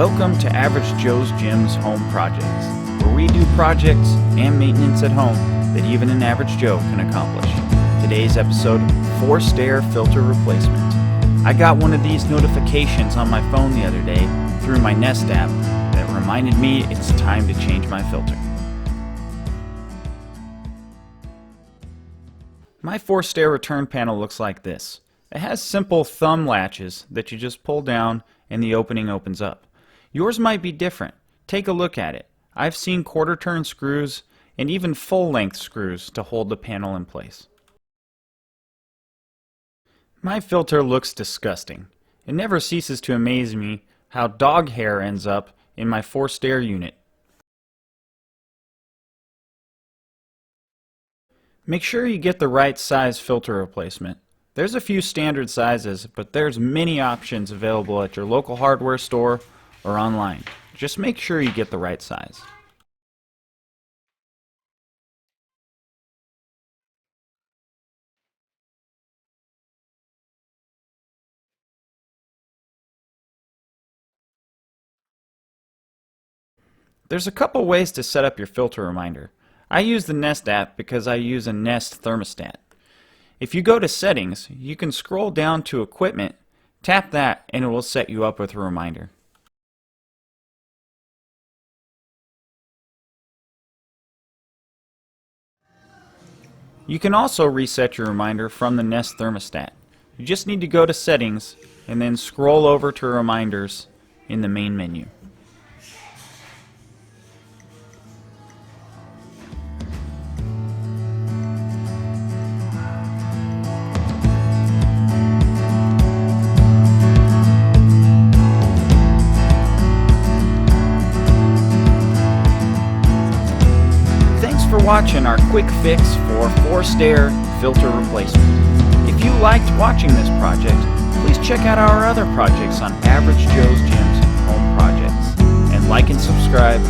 Welcome to Average Joe's Gym's Home Projects, where we do projects and maintenance at home that even an average Joe can accomplish. Today's episode, forced air filter replacement. I got one of these notifications on my phone the other day through my Nest app that reminded me it's time to change my filter. My forced air return panel looks like this. It has simple thumb latches that you just pull down and the opening opens up. Yours might be different. Take a look at it. I've seen quarter turn screws and even full length screws to hold the panel in place. My filter looks disgusting. It never ceases to amaze me how dog hair ends up in my forced air unit. Make sure you get the right size filter replacement. There's a few standard sizes, but there's many options available at your local hardware store or online. Just make sure you get the right size. There's a couple ways to set up your filter reminder. I use the Nest app because I use a Nest Thermostat. If you go to Settings, you can scroll down to Equipment, tap that, and it will set you up with a reminder. You can also reset your reminder from the Nest Thermostat. You just need to go to Settings and then scroll over to Reminders in the main menu. For watching our quick fix for forced air filter replacement. If you liked watching this project, please check out our other projects on Average Joe's Gym's Home Projects, and like and subscribe